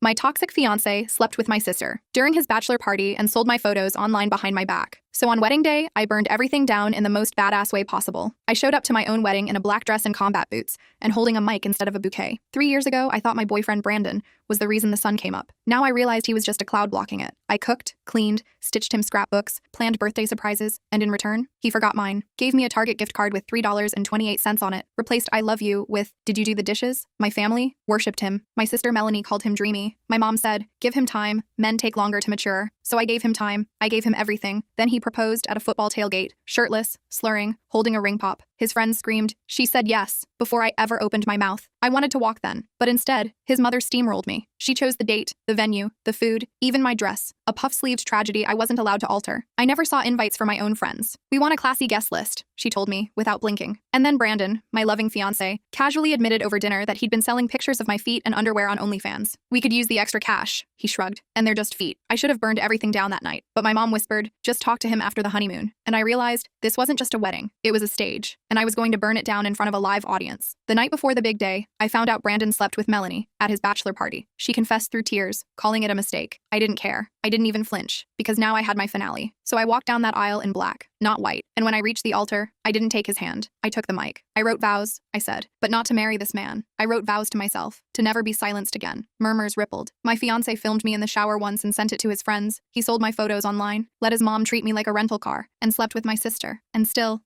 My toxic fiancé slept with my sister during his bachelor party and sold my photos online behind my back. So on wedding day, I burned everything down in the most badass way possible. I showed up to my own wedding in a black dress and combat boots and holding a mic instead of a bouquet. 3 years ago, I thought my boyfriend Brandon was the reason the sun came up. Now I realized he was just a cloud blocking it. I cooked, cleaned, stitched him scrapbooks, planned birthday surprises, and in return, he forgot mine. Gave me a Target gift card with $3.28 on it. Replaced I love you with, did you do the dishes? My family worshipped him. My sister Melanie called him dreamy. My mom said, give him time. Men take longer to mature. So I gave him time. I gave him everything. Then he proposed at a football tailgate, shirtless, slurring, holding a ring pop. His friends screamed, she said yes, before I ever opened my mouth. I wanted to walk then, but instead, his mother steamrolled me. She chose the date, the venue, the food, even my dress. A puff-sleeved tragedy I wasn't allowed to alter. I never saw invites for my own friends. We want a classy guest list, she told me, without blinking. And then Brandon, my loving fiancé, casually admitted over dinner that he'd been selling pictures of my feet and underwear on OnlyFans. We could use the extra cash, he shrugged, and they're just feet. I should have burned everything down that night, but my mom whispered, just talk to him after the honeymoon. And I realized this wasn't just a wedding, it was a stage, and I was going to burn it down in front of a live audience. The night before the big day, I found out Brandon slept with Melanie at his bachelor party. She confessed through tears, calling it a mistake. I didn't care. I didn't even flinch, because now I had my finale. So I walked down that aisle in black, not white. And when I reached the altar, I didn't take his hand. I took the mic. I wrote vows, I said, but not to marry this man. I wrote vows to myself, to never be silenced again. Murmurs rippled. My fiancé filmed me in the shower once and sent it to his friends. He sold my photos online, let his mom treat me like a rental car, and slept with my sister. And still,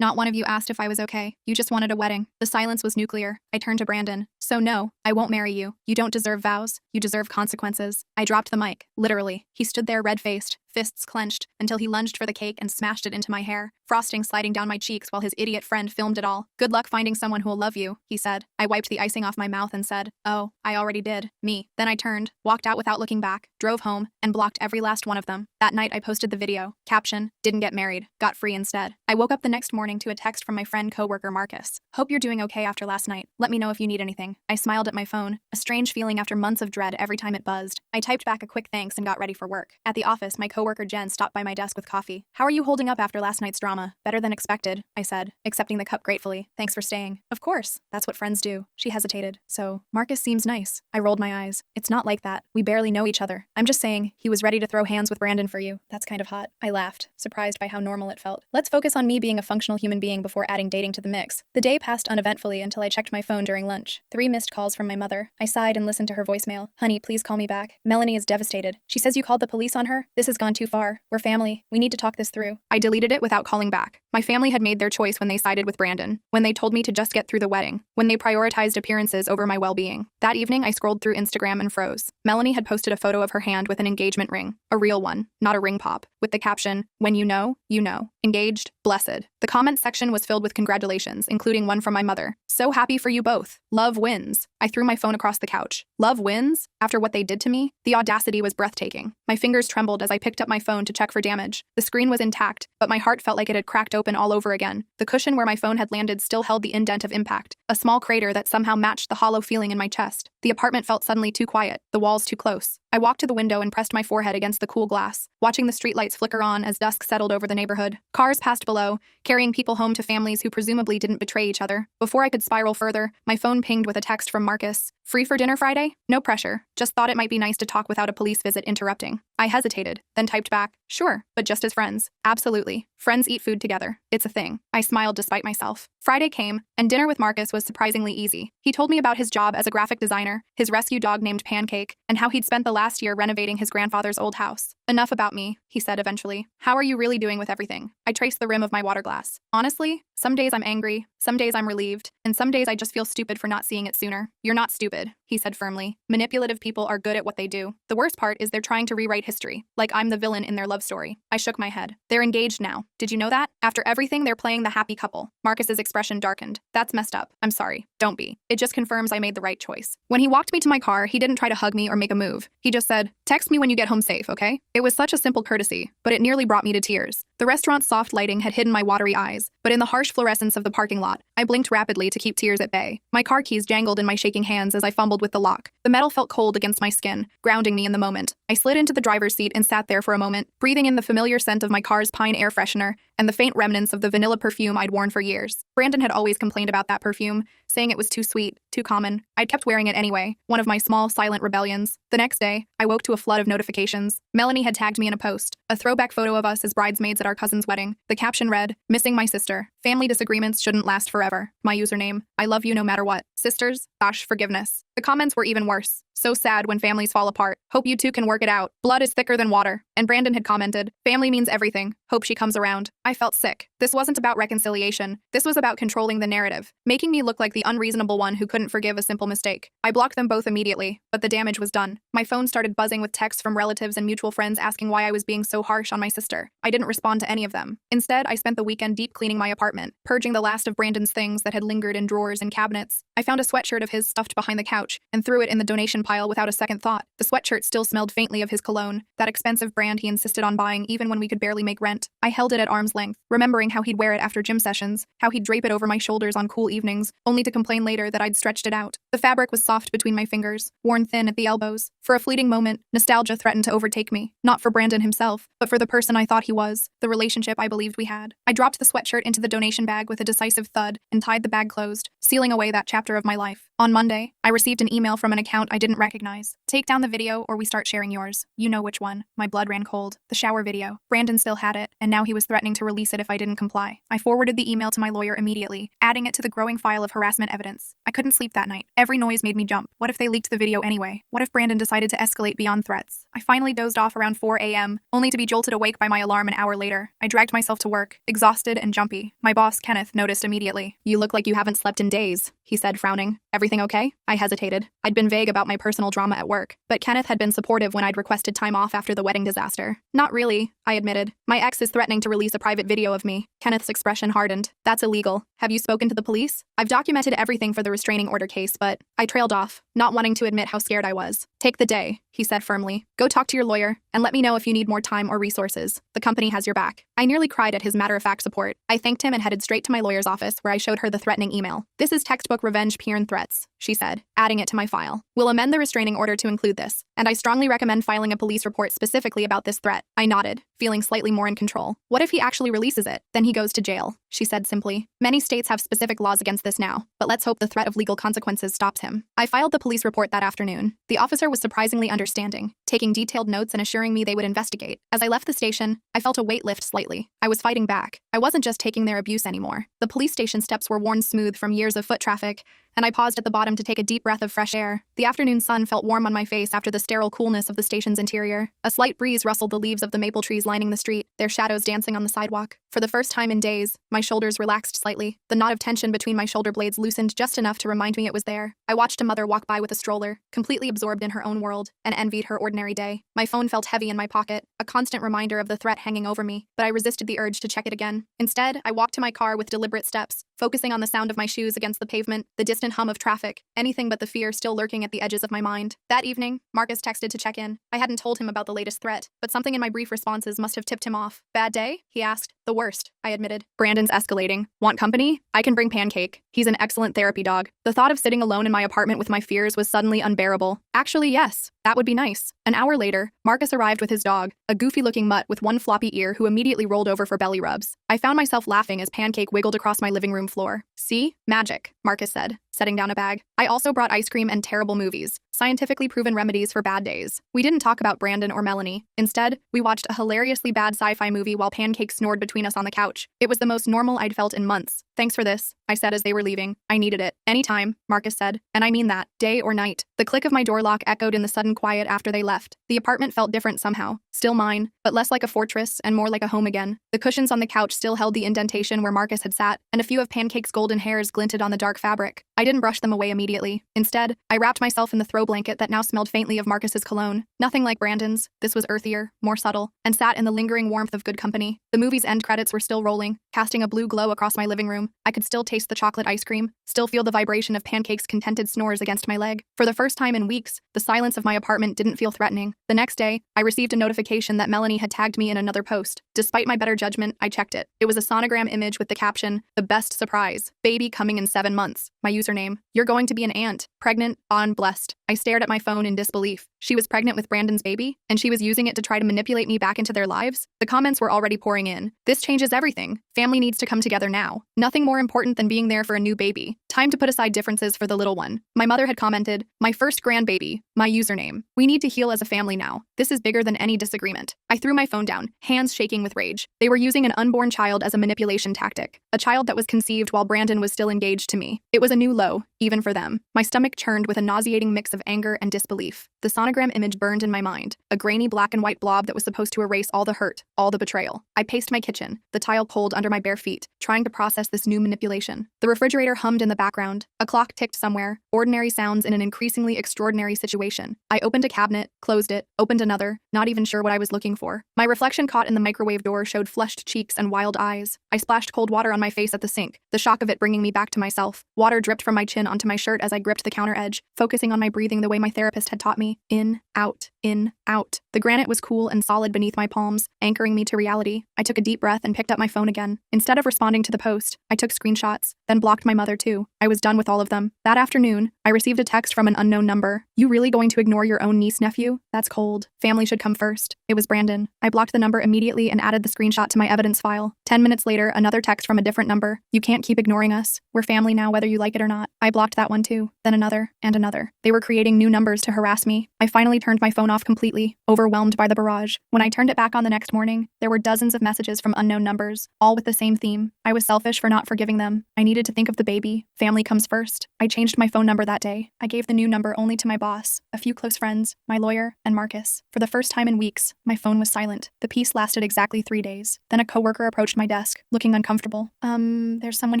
not one of you asked if I was okay. You just wanted a wedding. The silence was nuclear. I turned to Brandon. So no, I won't marry you. You don't deserve vows. You deserve consequences. I dropped the mic, literally. He stood there red-faced, fists clenched, until he lunged for the cake and smashed it into my hair, frosting sliding down my cheeks while his idiot friend filmed it all. Good luck finding someone who'll love you, he said. I wiped the icing off my mouth and said, oh, I already did. Me. Then I turned, walked out without looking back, drove home, and blocked every last one of them. That night I posted the video. Caption, didn't get married, got free instead. I woke up the next morning to a text from my friend coworker Marcus. Hope you're doing okay after last night. Let me know if you need anything. I smiled at my phone, a strange feeling after months of dread every time it buzzed. I typed back a quick thanks and got ready for work. At the office, my coworker Jen stopped by my desk with coffee. How are you holding up after last night's drama? Better than expected, I said, accepting the cup gratefully. Thanks for staying. Of course, that's what friends do. She hesitated. So, Marcus seems nice. I rolled my eyes. It's not like that. We barely know each other. I'm just saying, he was ready to throw hands with Brandon for you. That's kind of hot. I laughed, surprised by how normal it felt. Let's focus on me being a functional human being before adding dating to the mix. The day passed uneventfully until I checked my phone during lunch. 3 missed calls from my mother. I sighed and listened to her voicemail. Honey, please call me back. Melanie is devastated. She says you called the police on her? This has gone too far. We're family. We need to talk this through. I deleted it without calling back. My family had made their choice when they sided with Brandon, when they told me to just get through the wedding, when they prioritized appearances over my well-being. That evening, I scrolled through Instagram and froze. Melanie had posted a photo of her hand with an engagement ring, a real one, not a ring pop, with the caption, when you know, you know. Engaged, blessed. The comment section was filled with congratulations, including one from my mother. So happy for you both. Love wins. I threw my phone across the couch. Love wins? After what they did to me? The audacity was breathtaking. My fingers trembled as I picked up my phone to check for damage. The screen was intact, but my heart felt like it had cracked open all over again. The cushion where my phone had landed still held the indent of impact, a small crater that somehow matched the hollow feeling in my chest. The apartment felt suddenly too quiet, the walls too close. I walked to the window and pressed my forehead against the cool glass, watching the streetlights flicker on as dusk settled over the neighborhood. Cars passed below, carrying people home to families who presumably didn't betray each other. Before I could spiral further, my phone pinged with a text from Marcus. Free for dinner Friday? No pressure. Just thought it might be nice to talk without a police visit interrupting. I hesitated, then typed back, sure, but just as friends. Absolutely. Friends eat food together. It's a thing. I smiled despite myself. Friday came, and dinner with Marcus was surprisingly easy. He told me about his job as a graphic designer, his rescue dog named Pancake, and how he'd spent the last year renovating his grandfather's old house. Enough about me, he said eventually. How are you really doing with everything? I traced the rim of my water glass. Honestly, some days I'm angry, some days I'm relieved, and some days I just feel stupid for not seeing it sooner. You're not stupid, he said firmly. Manipulative people are good at what they do. The worst part is they're trying to rewrite history, like I'm the villain in their love story. I shook my head. They're engaged now. Did you know that? After everything, they're playing the happy couple. Marcus's expression darkened. That's messed up. I'm sorry. Don't be. It just confirms I made the right choice. When he walked me to my car, he didn't try to hug me or make a move. He just said, text me when you get home safe, okay? It was such a simple courtesy, but it nearly brought me to tears. The restaurant's soft lighting had hidden my watery eyes, but in the harsh fluorescence of the parking lot, I blinked rapidly to keep tears at bay. My car keys jangled in my shaking hands as I fumbled with the lock. The metal felt cold against my skin, grounding me in the moment. I slid into the driver's seat and sat there for a moment, breathing in the familiar scent of my car's pine air freshener and the faint remnants of the vanilla perfume I'd worn for years. Brandon had always complained about that perfume, saying it was too sweet, too common. I'd kept wearing it anyway, one of my small, silent rebellions. The next day, I woke to a flood of notifications. Melanie had tagged me in a post, a throwback photo of us as bridesmaids at our cousin's wedding. The caption read, "Missing my sister. Family disagreements shouldn't last forever. My username, I love you no matter what. Sisters, forgiveness." The comments were even worse. "So sad when families fall apart. Hope you two can work it out. Blood is thicker than water." And Brandon had commented, "Family means everything. Hope she comes around." I felt sick. This wasn't about reconciliation. This was about controlling the narrative, making me look like the unreasonable one who couldn't forgive a simple mistake. I blocked them both immediately, but the damage was done. My phone started buzzing with texts from relatives and mutual friends asking why I was being so harsh on my sister. I didn't respond to any of them. Instead, I spent the weekend deep cleaning my apartment, purging the last of Brandon's things that had lingered in drawers and cabinets. I found a sweatshirt of his stuffed behind the couch and threw it in the donation pile without a second thought. The sweatshirt still smelled faintly of his cologne, that expensive brand he insisted on buying even when we could barely make rent. I held it at arm's length, remembering how he'd wear it after gym sessions, how he'd drape it over my shoulders on cool evenings, only to complain later that I'd stretched it out. The fabric was soft between my fingers, worn thin at the elbows. For a fleeting moment, nostalgia threatened to overtake me, not for Brandon himself, but for the person I thought he was, the relationship I believed we had. I dropped the sweatshirt into the donation bag with a decisive thud and tied the bag closed, sealing away that chapter of my life. On Monday, I received an email from an account I didn't recognize. "Take down the video or we start sharing yours." You know which one. My blood ran cold. The shower video. Brandon still had it, and now he was threatening to release it if I didn't comply. I forwarded the email to my lawyer immediately, adding it to the growing file of harassment evidence. I couldn't sleep that night. Every noise made me jump. What if they leaked the video anyway? What if Brandon decided to escalate beyond threats? I finally dozed off around 4 a.m., only to be jolted awake by my alarm an hour later. I dragged myself to work, exhausted and jumpy. My boss, Kenneth, noticed immediately. "You look like you haven't slept in days," he said, frowning. "Everything okay?" I hesitated. I'd been vague about my personal drama at work, but Kenneth had been supportive when I'd requested time off after the wedding disaster. "Not really," I admitted. "My ex is threatening to release a private video of me." Kenneth's expression hardened. "That's illegal. Have you spoken to the police?" "I've documented everything for the restraining order case, but..." I trailed off, not wanting to admit how scared I was. "Take the day," he said firmly. "Go talk to your lawyer, and let me know if you need more time or resources. The company has your back." I nearly cried at his matter-of-fact support. I thanked him and headed straight to my lawyer's office, where I showed her the threatening email. "This is textbook revenge porn threats," she said, adding it to my file. "We'll amend the restraining order to include this, and I strongly recommend filing a police report specifically about this threat." I nodded, feeling slightly more in control. "What if he actually releases it? Then he goes to jail," she said simply. "Many states have specific laws against this now, but let's hope the threat of legal consequences stops him." I filed the police report that afternoon. The officer was surprisingly understanding, taking detailed notes and assuring me they would investigate. As I left the station, I felt a weight lift slightly. I was fighting back. I wasn't just taking their abuse anymore. The police station steps were worn smooth from years of foot traffic, and I paused at the bottom to take a deep breath of fresh air. The afternoon sun felt warm on my face after the sterile coolness of the station's interior. A slight breeze rustled the leaves of the maple trees lining the street, their shadows dancing on the sidewalk. For the first time in days, my shoulders relaxed slightly. The knot of tension between my shoulder blades loosened just enough to remind me it was there. I watched a mother walk by with a stroller, completely absorbed in her own world, and envied her ordinary day. My phone felt heavy in my pocket, a constant reminder of the threat hanging over me, but I resisted the urge to check it again. Instead, I walked to my car with deliberate steps, focusing on the sound of my shoes against the pavement, the distant hum of traffic, anything but the fear still lurking at the edges of my mind. That evening, Marcus texted to check in. I hadn't told him about the latest threat, but something in my brief responses must have tipped him off. "Bad day?" he asked. "The worst," I admitted. "Brandon's escalating. Want company? I can bring Pancake. He's an excellent therapy dog." The thought of sitting alone in my apartment with my fears was suddenly unbearable. Actually, yes, that would be nice. An hour later, Marcus arrived with his dog, a goofy-looking mutt with one floppy ear who immediately rolled over for belly rubs. I found myself laughing as Pancake wiggled across my living room floor. "See? Magic," Marcus said, setting down a bag. I also brought ice cream and terrible movies, scientifically proven remedies for bad days. We didn't talk about Brandon or Melanie. Instead, we watched a hilariously bad sci-fi movie while Pancake snored between us on the couch. It was the most normal I'd felt in months. "Thanks for this," I said as they were leaving. "I needed it." "Anytime," Marcus said, "and I mean that, day or night." The click of my door lock echoed in the sudden quiet after they left. The apartment felt different somehow. Still mine, but less like a fortress and more like a home again. The cushions on the couch still held the indentation where Marcus had sat, and a few of Pancake's golden hairs glinted on the dark fabric. I didn't brush them away immediately. Instead, I wrapped myself in the throw blanket that now smelled faintly of Marcus's cologne. Nothing like Brandon's. This was earthier, more subtle, and sat in the lingering warmth of good company. The movie's end credits were still rolling, casting a blue glow across my living room. I could still taste the chocolate ice cream, still feel the vibration of Pancake's contented snores against my leg. For the first time in weeks, the silence of my apartment didn't feel threatening. The next day, I received a notification that Melanie had tagged me in another post. Despite my better judgment, I checked it. It was a sonogram image with the caption, "The best surprise. Baby coming in 7 months." My username, "You're going to be an aunt. Pregnant, on blessed." I stared at my phone in disbelief. She was pregnant with Brandon's baby, and she was using it to try to manipulate me back into their lives? The comments were already pouring in. "This changes everything. Family needs to come together now. Nothing more important than being there for a new baby. Time to put aside differences for the little one. My mother had commented, "My first grandbaby, my username. We need to heal as a family now. This is bigger than any disagreement." I threw my phone down, hands shaking with rage. They were using an unborn child as a manipulation tactic, a child that was conceived while Brandon was still engaged to me. It was a new low, even for them. My stomach churned with a nauseating mix of anger and disbelief. The sonogram image burned in my mind, a grainy black and white blob that was supposed to erase all the hurt, all the betrayal. I paced my kitchen, the tile cold under my bare feet, trying to process this new manipulation. The refrigerator hummed in the background. A clock ticked somewhere, ordinary sounds in an increasingly extraordinary situation. I opened a cabinet, closed it, opened another, not even sure what I was looking for. My reflection caught in the microwave door showed flushed cheeks and wild eyes. I splashed cold water on my face at the sink, the shock of it bringing me back to myself. Water dripped from my chin onto my shirt as I gripped the counter edge, focusing on my breathing the way my therapist had taught me. In, out, in, out. The granite was cool and solid beneath my palms, anchoring me to reality. I took a deep breath and picked up my phone again. Instead of responding to the post, I took screenshots, then blocked my mother too. I was done with all of them. That afternoon, I received a text from an unknown number. "You really going to ignore your own niece-nephew? That's cold. Family should come first." It was Brandon. I blocked the number immediately and added the screenshot to my evidence file. 10 minutes later, another text from a different number. "You can't keep ignoring us. We're family now whether you like it or not." I blocked that one too. Then another, and another. They were creating new numbers to harass me. I finally turned my phone off completely, overwhelmed by the barrage. When I turned it back on the next morning, there were dozens of messages from unknown numbers, all with the same theme. I was selfish for not forgiving them. I needed to think of the baby. Family comes first. I changed my phone number that day. I gave the new number only to my boss, a few close friends, my lawyer, and Marcus. For the first time in weeks, my phone was silent. The peace lasted exactly 3 days. Then a coworker approached my desk, looking uncomfortable. There's someone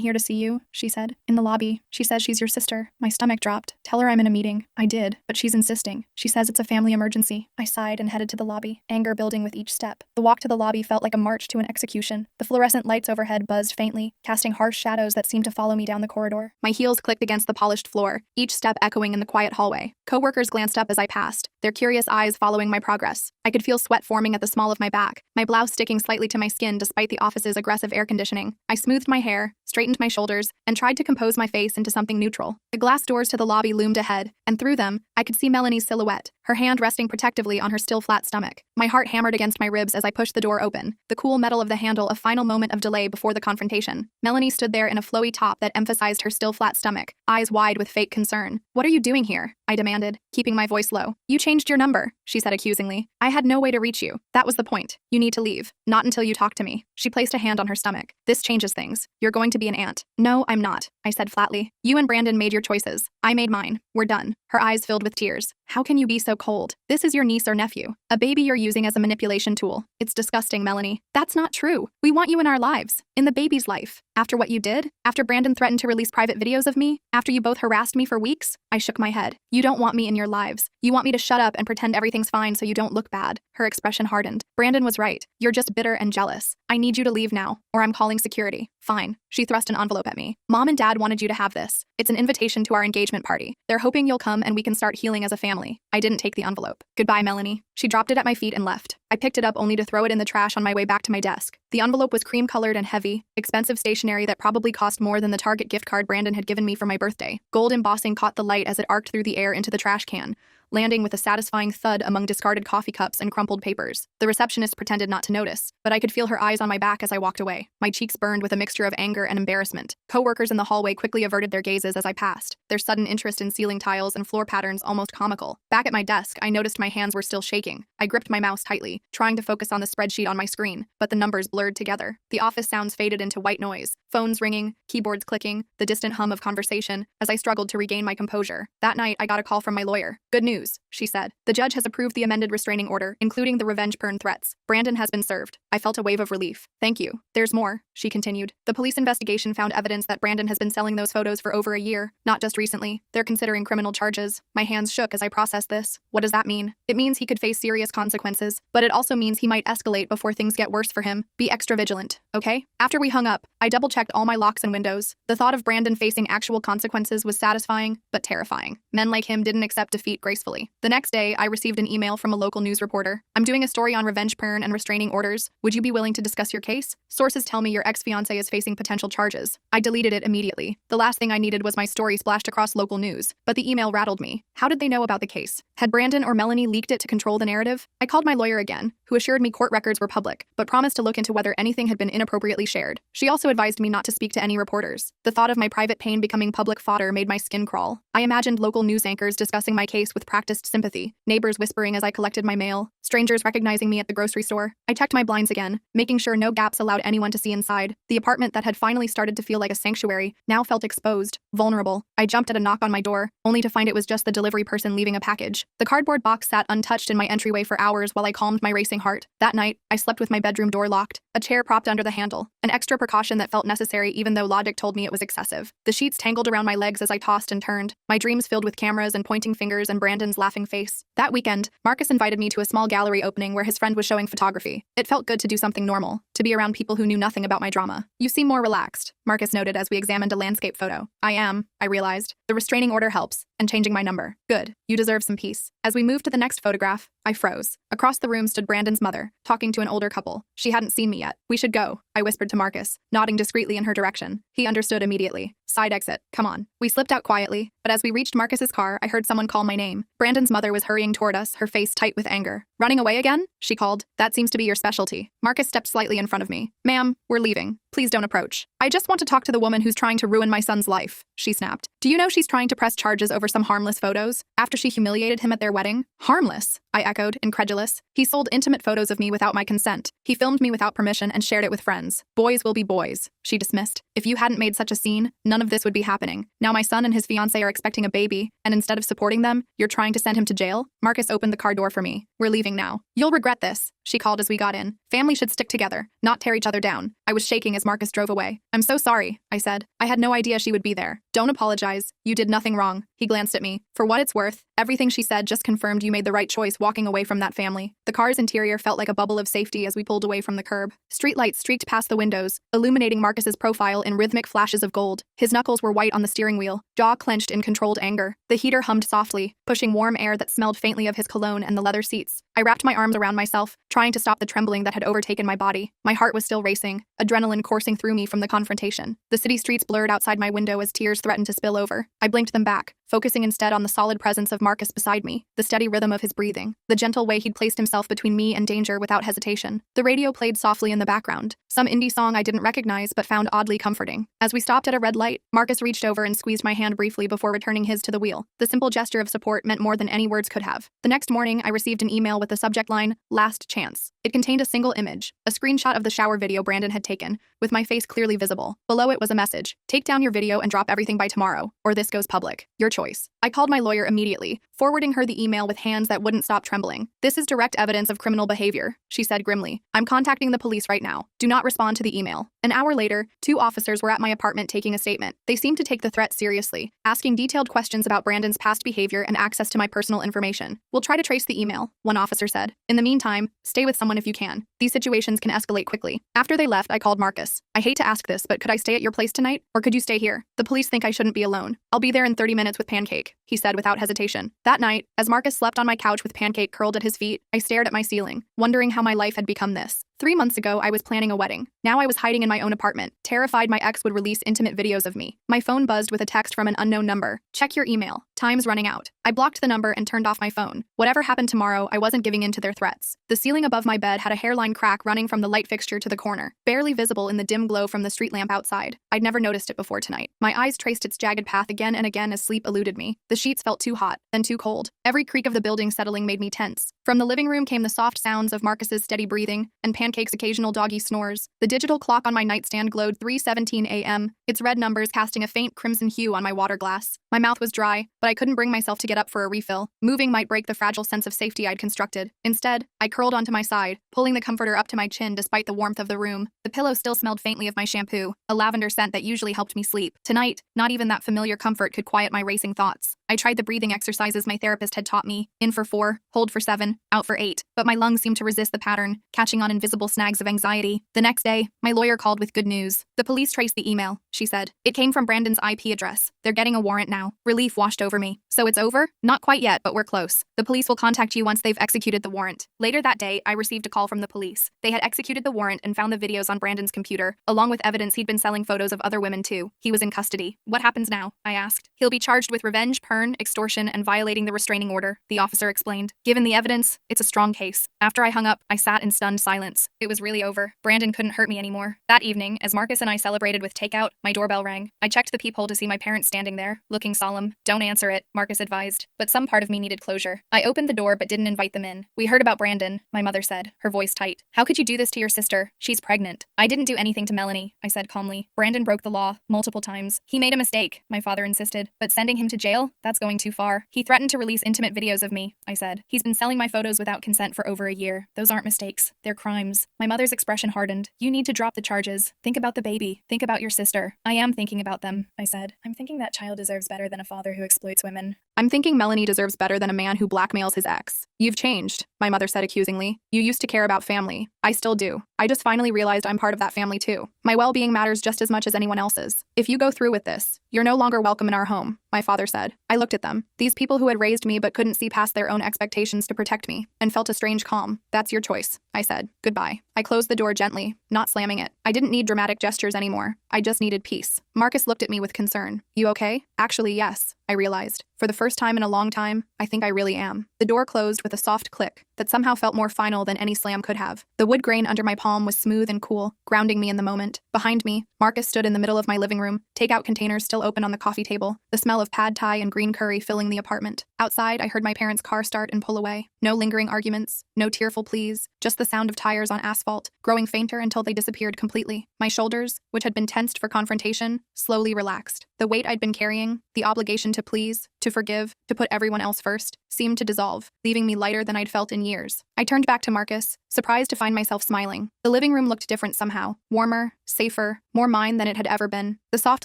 here to see you," she said. "In the lobby. She says she's your sister." My stomach dropped. "Tell her I'm in a meeting." I did, but she's insisting. She says it's a family emergency. I sighed and headed to the lobby, anger building with each step. The walk to the lobby felt like a march to an execution. The fluorescent lights overhead buzzed faintly, casting harsh shadows that seemed to follow me down the corridor. My heels clicked against the polished floor, each step echoing in the quiet hallway. Coworkers glanced up as I passed, their curious eyes following my progress. I could feel sweat forming at the small of my back, my blouse sticking slightly to my skin despite the office's aggressive air conditioning. I smoothed my hair, straightened my shoulders, and tried to compose my face into something neutral. The glass doors to the lobby loomed ahead, and through them, I could see Melanie's silhouette, her hand resting protectively on her still flat stomach. My heart hammered against my ribs as I pushed the door open, the cool metal of the handle a final moment of delay before the confrontation. Melanie stood there in a flowy top that emphasized her still flat stomach, eyes wide with fake concern. "What are you doing here?" I demanded, keeping my voice low. "You changed your number," she said accusingly. "I had no way to reach you. That was the point. You need to leave. Not until you talk to me." She placed a hand on her stomach. "This changes things. You're going to be an aunt." "No, I'm not," I said flatly. "You and Brandon made your choices. I made mine. We're done." Her eyes filled with tears. "How can you be so cold? This is your niece or nephew, a baby you're using as a manipulation tool. It's disgusting, Melanie." "That's not true. We want you in our lives, in the baby's life. After what you did, after Brandon threatened to release private videos of me, after you both harassed me for weeks," I shook my head. "You don't want me in your lives. You want me to shut up and pretend everything's fine so you don't look bad." Her expression hardened. "Brandon was right. You're just bitter and jealous. I need you to leave now, or I'm calling security." "Fine." She thrust an envelope at me. "Mom and Dad wanted you to have this. It's an invitation to our engagement party. They're hoping you'll come and we can start healing as a family." I didn't take the envelope. "Goodbye, Melanie." She dropped it at my feet and left. I picked it up only to throw it in the trash on my way back to my desk. The envelope was cream-colored and heavy, expensive stationery that probably cost more than the Target gift card Brandon had given me for my birthday. Gold embossing caught the light as it arced through the air into the trash can, landing with a satisfying thud among discarded coffee cups and crumpled papers. The receptionist pretended not to notice, but I could feel her eyes on my back as I walked away. My cheeks burned with a mixture of anger and embarrassment. Coworkers in the hallway quickly averted their gazes as I passed, their sudden interest in ceiling tiles and floor patterns almost comical. Back at my desk, I noticed my hands were still shaking. I gripped my mouse tightly, trying to focus on the spreadsheet on my screen, but the numbers blurred together. The office sounds faded into white noise, phones ringing, keyboards clicking, the distant hum of conversation, as I struggled to regain my composure. That night, I got a call from my lawyer. "Good news," she said. "The judge has approved the amended restraining order, including the revenge porn threats. Brandon has been served." I felt a wave of relief. "Thank you. There's more," she continued. "The police investigation found evidence that Brandon has been selling those photos for over a year, not just recently. They're considering criminal charges." My hands shook as I processed this. What does that mean? It means he could face serious consequences, but it also means he might escalate before things get worse for him. Be extra vigilant, okay? After we hung up, I double-checked all my locks and windows. The thought of Brandon facing actual consequences was satisfying, but terrifying. Men like him didn't accept defeat gracefully. peacefully. The next day, I received an email from a local news reporter. I'm doing a story on revenge porn and restraining orders. Would you be willing to discuss your case? Sources tell me your ex-fiancé is facing potential charges. I deleted it immediately. The last thing I needed was my story splashed across local news. But the email rattled me. How did they know about the case? Had Brandon or Melanie leaked it to control the narrative? I called my lawyer again, who assured me court records were public, but promised to look into whether anything had been inappropriately shared. She also advised me not to speak to any reporters. The thought of my private pain becoming public fodder made my skin crawl. I imagined local news anchors discussing my case with practiced sympathy, neighbors whispering as I collected my mail, strangers recognizing me at the grocery store. I checked my blinds again, making sure no gaps allowed anyone to see inside. The apartment that had finally started to feel like a sanctuary now felt exposed, vulnerable. I jumped at a knock on my door, only to find it was just the delivery person leaving a package. The cardboard box sat untouched in my entryway for hours while I calmed my racing heart. That night, I slept with my bedroom door locked, a chair propped under the handle, an extra precaution that felt necessary even though logic told me it was excessive. The sheets tangled around my legs as I tossed and turned, my dreams filled with cameras and pointing fingers and Brandon's laughing face. That weekend, Marcus invited me to a small gallery opening where his friend was showing photography. It felt good to do something normal, to be around people who knew nothing about my drama. You seem more relaxed, Marcus noted as we examined a landscape photo. I am, I realized. The restraining order helps, and changing my number. Good. You deserve some peace. As we moved to the next photograph, I froze. Across the room stood Brandon's mother, talking to an older couple. She hadn't seen me yet. We should go, I whispered to Marcus, nodding discreetly in her direction. He understood immediately. Side exit. Come on. We slipped out quietly, but as we reached Marcus's car, I heard someone call my name. Brandon's mother was hurrying toward us, her face tight with anger. Running away again? She called. That seems to be your specialty. Marcus stepped slightly in front of me. Ma'am, we're leaving. Please don't approach. I just want to talk to the woman who's trying to ruin my son's life, she snapped. Do you know she's trying to press charges over some harmless photos? After she humiliated him at their wedding? Harmless, I echoed, incredulous. He sold intimate photos of me without my consent. He filmed me without permission and shared it with friends. Boys will be boys, she dismissed. If you hadn't made such a scene, none of this would be happening. Now my son and his fiancée are expecting a baby, and instead of supporting them, you're trying to send him to jail? Marcus opened the car door for me. We're leaving now. You'll regret this, she called as we got in. Family should stick together, not tear each other down. I was shaking as Marcus drove away. I'm so sorry, I said. I had no idea she would be there. Don't apologize. You did nothing wrong. He glanced at me. For what it's worth, everything she said just confirmed you made the right choice walking away from that family. The car's interior felt like a bubble of safety as we pulled away from the curb. Streetlights streaked past the windows, illuminating Marcus's profile in rhythmic flashes of gold. His knuckles were white on the steering wheel, jaw clenched in controlled anger. The heater hummed softly, pushing warm air that smelled faintly of his cologne and the leather seats. I wrapped my arms around myself, trying to stop the trembling that had overtaken my body. My heart was still racing, adrenaline coursing through me from the confrontation. The city streets blurred outside my window as tears threatened to spill over. I blinked them back, focusing instead on the solid presence of Marcus beside me, the steady rhythm of his breathing, the gentle way he'd placed himself between me and danger without hesitation. The radio played softly in the background, some indie song I didn't recognize but found oddly comforting. As we stopped at a red light, Marcus reached over and squeezed my hand briefly before returning his to the wheel. The simple gesture of support meant more than any words could have. The next morning, I received an email with the subject line, "Last Chance." It contained a single image, a screenshot of the shower video Brandon had taken, with my face clearly visible. Below it was a message: "Take down your video and drop everything by tomorrow, or this goes public. Your choice." I called my lawyer immediately, forwarding her the email with hands that wouldn't stop trembling. "This is direct evidence of criminal behavior," she said grimly. "I'm contacting the police right now. Do not respond to the email." An hour later, 2 officers were at my apartment taking a statement. They seemed to take the threat seriously, asking detailed questions about Brandon's past behavior and access to my personal information. "We'll try to trace the email," one officer said. "In the meantime, stay with someone if you can. These situations can escalate quickly." After they left, I called Marcus. "I hate to ask this, but could I stay at your place tonight? Or could you stay here? The police think I shouldn't be alone." "I'll be there in 30 minutes with Pancake," he said without hesitation. That night, as Marcus slept on my couch with Pancake curled at his feet, I stared at my ceiling, wondering how my life had become this. 3 months ago, I was planning a wedding. Now I was hiding in my own apartment, terrified my ex would release intimate videos of me. My phone buzzed with a text from an unknown number. "Check your email. Time's running out." I blocked the number and turned off my phone. Whatever happened tomorrow, I wasn't giving in to their threats. The ceiling above my bed had a hairline crack running from the light fixture to the corner, barely visible in the dim glow from the street lamp outside. I'd never noticed it before tonight. My eyes traced its jagged path again and again as sleep eluded me. The sheets felt too hot, then too cold. Every creak of the building settling made me tense. From the living room came the soft sounds of Marcus's steady breathing and Pancake's occasional doggy snores. The digital clock on my nightstand glowed 3:17 a.m., its red numbers casting a faint crimson hue on my water glass. My mouth was dry, but I couldn't bring myself to get up for a refill. Moving might break the fragile sense of safety I'd constructed. Instead, I curled onto my side, pulling the comforter up to my chin despite the warmth of the room. The pillow still smelled faintly of my shampoo, a lavender scent that usually helped me sleep. Tonight, not even that familiar comfort could quiet my racing thoughts. I tried the breathing exercises my therapist had taught me, in for 4, hold for 7, out for 8, but my lungs seemed to resist the pattern, catching on invisible snags of anxiety. The next day, my lawyer called with good news. The police traced the email, she said. It came from Brandon's IP address. They're getting a warrant now. Relief washed over me. So it's over? Not quite yet, but we're close. The police will contact you once they've executed the warrant. Later that day, I received a call from the police. They had executed the warrant and found the videos on Brandon's computer, along with evidence he'd been selling photos of other women too. He was in custody. What happens now? I asked. He'll be charged with revenge, extortion, and violating the restraining order, the officer explained. Given the evidence, it's a strong case. After I hung up, I sat in stunned silence. It was really over. Brandon couldn't hurt me anymore. That evening, as Marcus and I celebrated with takeout, my doorbell rang. I checked the peephole to see my parents standing there, looking solemn. Don't answer it, Marcus advised. But some part of me needed closure. I opened the door but didn't invite them in. We heard about Brandon, my mother said, her voice tight. How could you do this to your sister? She's pregnant. I didn't do anything to Melanie, I said calmly. Brandon broke the law, multiple times. He made a mistake, my father insisted. But sending him to jail? That's going too far. He threatened to release intimate videos of me, I said. He's been selling my photos without consent for over a year. Those aren't mistakes. They're crimes. My mother's expression hardened. You need to drop the charges. Think about the baby. Think about your sister. I am thinking about them, I said. I'm thinking that child deserves better than a father who exploits women. I'm thinking Melanie deserves better than a man who blackmails his ex. You've changed, my mother said accusingly. You used to care about family. I still do. I just finally realized I'm part of that family too. My well-being matters just as much as anyone else's. If you go through with this, you're no longer welcome in our home, my father said. I looked at them. These people who had raised me but couldn't see past their own expectations to protect me, and felt a strange calm. That's your choice, I said. Goodbye. I closed the door gently, not slamming it. I didn't need dramatic gestures anymore. I just needed peace. Marcus looked at me with concern. You okay? Actually, yes, I realized. For the first time in a long time, I think I really am. The door closed with a soft click that somehow felt more final than any slam could have. The wood grain under my palm was smooth and cool, grounding me in the moment. Behind me, Marcus stood in the middle of my living room, takeout containers still open on the coffee table, the smell of pad thai and green curry filling the apartment. Outside, I heard my parents' car start and pull away. No lingering arguments, no tearful pleas, just the sound of tires on asphalt, growing fainter until they disappeared completely. My shoulders, which had been tensed for confrontation, slowly relaxed. The weight I'd been carrying, the obligation to please, to forgive, to put everyone else first, seemed to dissolve, leaving me lighter than I'd felt in years. I turned back to Marcus, surprised to find myself smiling. The living room looked different somehow, warmer, safer, more mine than it had ever been. The soft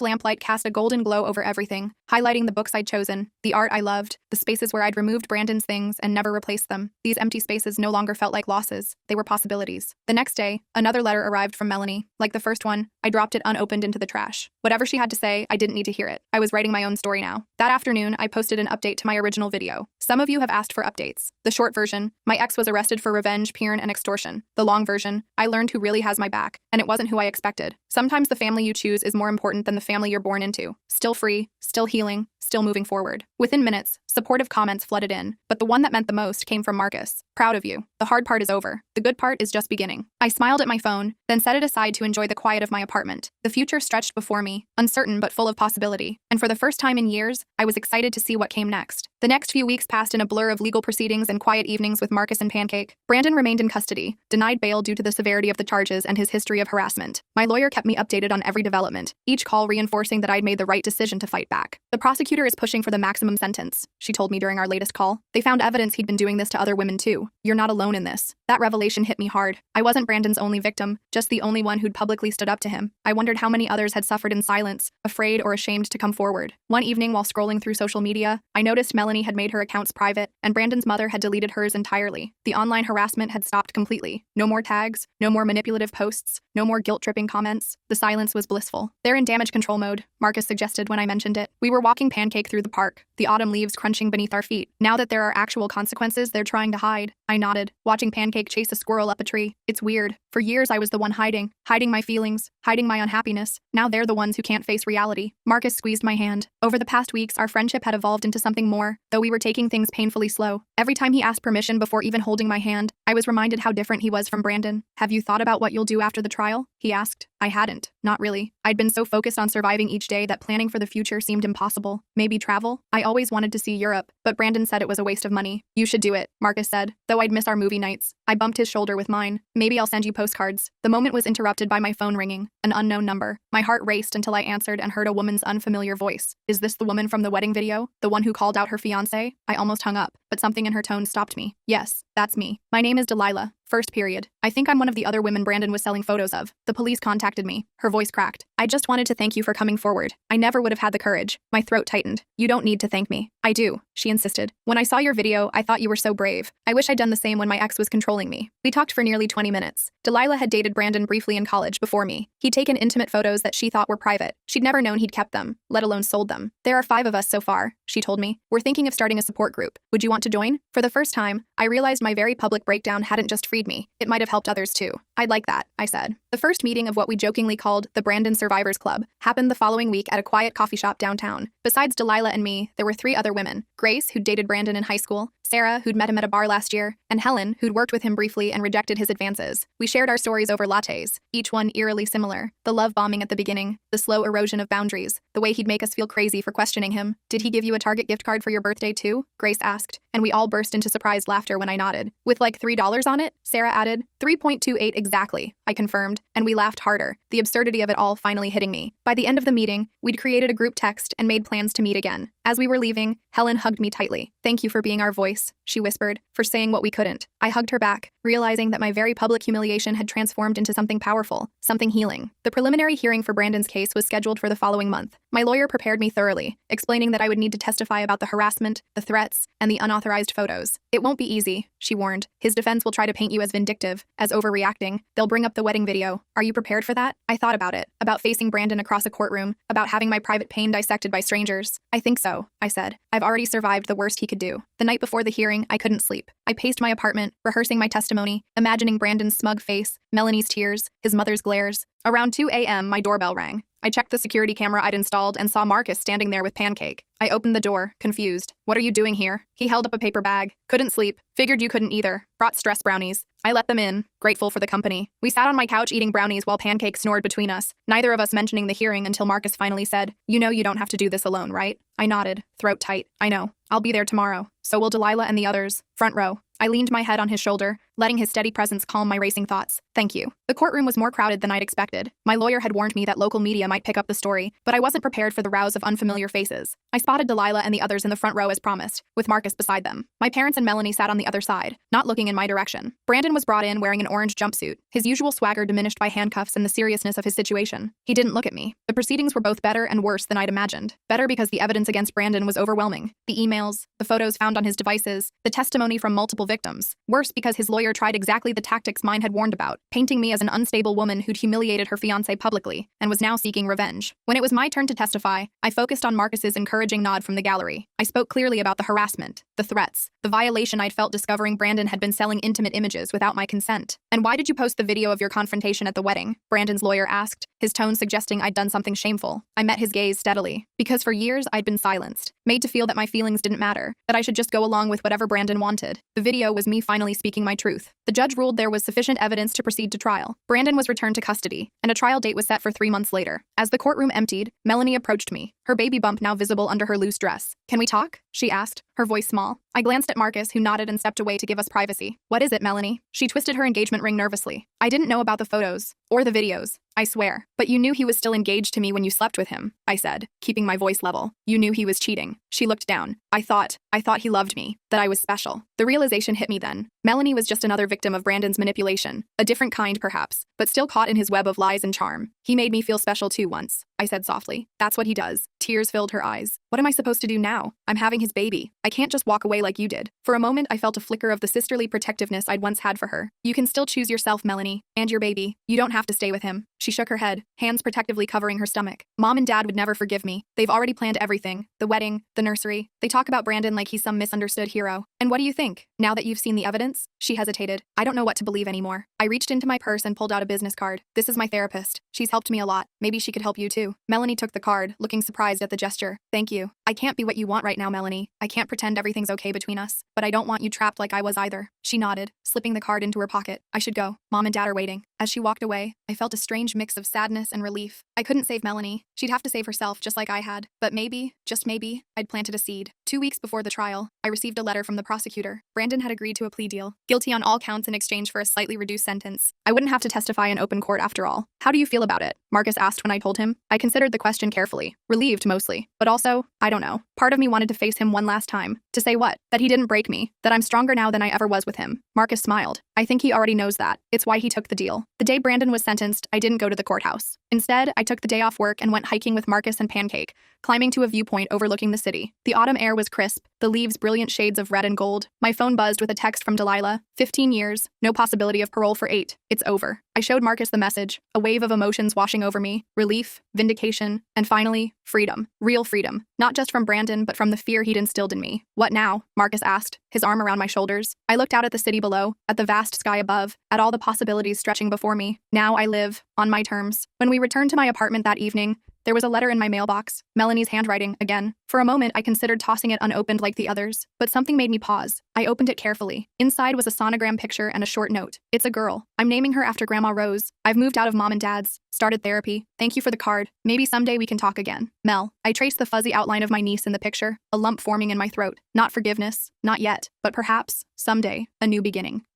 lamplight cast a golden glow over everything, highlighting the books I'd chosen, the art I loved, the spaces where I'd removed Brandon's things and never replaced them. These empty spaces no longer felt like losses. They were possibilities. The next day, another letter arrived from Melanie. Like the first one, I dropped it unopened into the trash. Whatever she had to say, I didn't need to hear it. I was writing my own story now. That afternoon, I posted an update to my original video. Some of you have asked for updates. The short version, my ex was arrested for revenge, and extortion. The long version, I learned who really has my back, and it wasn't who I expected. Sometimes the family you choose is more important than the family you're born into. Still free, still healing, still moving forward. Within minutes, supportive comments flooded in, but the one that meant the most came from Marcus. Proud of you. The hard part is over. The good part is just beginning. I smiled at my phone, then set it aside to enjoy the quiet of my apartment. The future stretched before me, uncertain but full of possibility, and for the first time in years, I was excited to see what came next. The next few weeks passed in a blur of legal proceedings and quiet evenings with Marcus and Pancake. Brandon remained in custody, denied bail due to the severity of the charges and his history of harassment. My lawyer kept me updated on every development, each call reinforcing that I'd made the right decision to fight back. The prosecutor is pushing for the maximum sentence, she told me during our latest call. They found evidence he'd been doing this to other women too. You're not alone in this. That revelation hit me hard. I wasn't Brandon's only victim, just the only one who'd publicly stood up to him. I wondered how many others had suffered in silence, afraid or ashamed to come forward. One evening while scrolling through social media, I noticed Melanie had made her accounts private, and Brandon's mother had deleted hers entirely. The online harassment had stopped completely. No more tags, no more manipulative posts, no more guilt-tripping comments. The silence was blissful. They're in damage control mode, Marcus suggested when I mentioned it. We were walking Pancake through the park, the autumn leaves crunching beneath our feet. Now that there are actual consequences they're trying to hide, I nodded, watching Pancake chase a squirrel up a tree. It's weird. For years I was the one hiding my feelings, hiding my unhappiness. Now they're the ones who can't face reality. Marcus squeezed my hand. Over the past weeks, our friendship had evolved into something more, though we were taking things painfully slow. Every time he asked permission before even holding my hand, I was reminded how different he was from Brandon. Have you thought about what you'll do after the trial? He asked. I hadn't. Not really. I'd been so focused on surviving each day that planning for the future seemed impossible. Maybe travel? I always wanted to see Europe, but Brandon said it was a waste of money. You should do it, Marcus said, though I'd miss our movie nights. I bumped his shoulder with mine. Maybe I'll send you postcards. The moment was interrupted by my phone ringing, an unknown number. My heart raced until I answered and heard a woman's unfamiliar voice. Is this the woman from the wedding video? The one who called out her fiancé? I almost hung up, but but something in her tone stopped me. Yes, that's me. My name is Delilah. First period. I think I'm one of the other women Brandon was selling photos of. The police contacted me. Her voice cracked. I just wanted to thank you for coming forward. I never would have had the courage. My throat tightened. You don't need to thank me. I do, she insisted. When I saw your video, I thought you were so brave. I wish I'd done the same when my ex was controlling me. We talked for nearly 20 minutes. Delilah had dated Brandon briefly in college before me. He'd taken intimate photos that she thought were private. She'd never known he'd kept them, let alone sold them. There are 5 of us so far, she told me. We're thinking of starting a support group. Would you want to join? For the first time, I realized my very public breakdown hadn't just freed me. It might have helped others too. I'd like that, I said. The first meeting of what we jokingly called the Brandon Survivors Club happened the following week at a quiet coffee shop downtown. Besides Delilah and me, there were 3 other women. Grace, who'd dated Brandon in high school, Sarah, who'd met him at a bar last year, and Helen, who'd worked with him briefly and rejected his advances. We shared our stories over lattes, each one eerily similar. The love bombing at the beginning, the slow erosion of boundaries, the way he'd make us feel crazy for questioning him. Did he give you a Target gift card for your birthday too? Grace asked, and we all burst into surprised laughter when I nodded. With like $3 on it? Sarah added. 3.28 exactly, I confirmed, and we laughed harder, the absurdity of it all finally hitting me. By the end of the meeting, we'd created a group text and made plans to meet again. As we were leaving, Helen hugged me tightly. Thank you for being our voice, she whispered, for saying what we couldn't. I hugged her back, realizing that my very public humiliation had transformed into something powerful, something healing. The preliminary hearing for Brandon's case was scheduled for the following month. My lawyer prepared me thoroughly, explaining that I would need to testify about the harassment, the threats, and the unauthorized photos. It won't be easy, she warned. His defense will try to paint you as vindictive, as overreacting. They'll bring up the wedding video. Are you prepared for that? I thought about it, about facing Brandon across a courtroom, about having my private pain dissected by strangers. I think so, I said. I've already survived the worst he could do. The night before the hearing, I couldn't sleep. I paced my apartment, rehearsing my testimony, imagining Brandon's smug face, Melanie's tears, his mother's glares. Around 2 a.m., my doorbell rang. I checked the security camera I'd installed and saw Marcus standing there with Pancake. I opened the door, confused. What are you doing here? He held up a paper bag. Couldn't sleep. Figured you couldn't either. Brought stress brownies. I let them in, grateful for the company. We sat on my couch eating brownies while Pancake snored between us, neither of us mentioning the hearing until Marcus finally said, "You know you don't have to do this alone, right?" I nodded, throat tight. I know. I'll be there tomorrow. So will Delilah and the others. Front row. I leaned my head on his shoulder, letting his steady presence calm my racing thoughts. Thank you. The courtroom was more crowded than I'd expected. My lawyer had warned me that local media might pick up the story, but I wasn't prepared for the rouse of unfamiliar faces. I spotted Delilah and the others in the front row as promised, with Marcus beside them. My parents and Melanie sat on the other side, not looking in my direction. Brandon was brought in wearing an orange jumpsuit, his usual swagger diminished by handcuffs and the seriousness of his situation. He didn't look at me. The proceedings were both better and worse than I'd imagined. Better because the evidence against Brandon was overwhelming. The emails, the photos found on his devices, the testimony from multiple victims. Worse because his lawyer tried exactly the tactics mine had warned about, painting me as an unstable woman who'd humiliated her fiancé publicly and was now seeking revenge. When it was my turn to testify, I focused on Marcus's encouraging nod from the gallery. I spoke clearly about the harassment, the threats, the violation I'd felt discovering Brandon had been selling intimate images without my consent. "And why did you post the video of your confrontation at the wedding?" Brandon's lawyer asked, his tone suggesting I'd done something shameful. I met his gaze steadily. Because for years I'd been silenced, made to feel that my feelings didn't matter, that I should just go along with whatever Brandon wanted. The video was me finally speaking my truth. The judge ruled there was sufficient evidence to proceed to trial. Brandon was returned to custody, and a trial date was set for 3 months later. As the courtroom emptied, Melanie approached me, her baby bump now visible under her loose dress. "Can we talk?" she asked, her voice small. I glanced at Marcus, who nodded and stepped away to give us privacy. "What is it, Melanie?" She twisted her engagement ring nervously. "I didn't know about the photos, or the videos, I swear. But you knew he was still engaged to me when you slept with him," I said, keeping my voice level. "You knew he was cheating." She looked down. I thought he loved me, that I was special. The realization hit me then. Melanie was just another victim of Brandon's manipulation, a different kind perhaps, but still caught in his web of lies and charm. "He made me feel special too once," I said softly. "That's what he does." Tears filled her eyes. "What am I supposed to do now? I'm having his baby. I can't just walk away like you did." For a moment, I felt a flicker of the sisterly protectiveness I'd once had for her. "You can still choose yourself, Melanie, and your baby. You don't have to stay with him." She shook her head, hands protectively covering her stomach. "Mom and Dad would never forgive me. They've already planned everything. The wedding, the nursery. They talk about Brandon like he's some misunderstood hero. And what do you think? Now that you've seen the evidence?" She hesitated. "I don't know what to believe anymore." I reached into my purse and pulled out a business card. "This is my therapist. She's helped me a lot. Maybe she could help you too." Melanie took the card, looking surprised at the gesture. "Thank you. I can't be what you want right now, Melanie. I can't pretend everything's okay between us. But I don't want you trapped like I was either." She nodded, slipping the card into her pocket. "I should go. Mom and Dad are waiting." As she walked away, I felt a strange strange mix of sadness and relief. I couldn't save Melanie. She'd have to save herself just like I had. But maybe, just maybe, I'd planted a seed. 2 weeks before the trial, I received a letter from the prosecutor. Brandon had agreed to a plea deal, guilty on all counts in exchange for a slightly reduced sentence. I wouldn't have to testify in open court after all. How do you feel about it? Marcus asked when I told him. I considered the question carefully. Relieved, mostly. But also, I don't know. Part of me wanted to face him one last time. To say what? That he didn't break me. That I'm stronger now than I ever was with him. Marcus smiled. I think he already knows that. It's why he took the deal. The day Brandon was sentenced, I didn't go to the courthouse. Instead, I took the day off work and went hiking with Marcus and Pancake, climbing to a viewpoint overlooking the city. The autumn air was crisp, the leaves brilliant shades of red and gold. My phone buzzed with a text from Delilah. 15 years, no possibility of parole for 8. It's over. I showed Marcus the message, a wave of emotions washing over me, relief, vindication, and finally, freedom. Real freedom. Not just from Brandon, but from the fear he'd instilled in me. What now? Marcus asked, his arm around my shoulders. I looked out at the city below, at the vast sky above, at all the possibilities stretching before me. Now I live, on my terms. When we returned to my apartment that evening, there was a letter in my mailbox, Melanie's handwriting, again. For a moment, I considered tossing it unopened like the others, but something made me pause. I opened it carefully. Inside was a sonogram picture and a short note. It's a girl. I'm naming her after Grandma Rose. I've moved out of Mom and Dad's, started therapy. Thank you for the card. Maybe someday we can talk again. Mel. I traced the fuzzy outline of my niece in the picture, a lump forming in my throat. Not forgiveness, not yet, but perhaps, someday, a new beginning.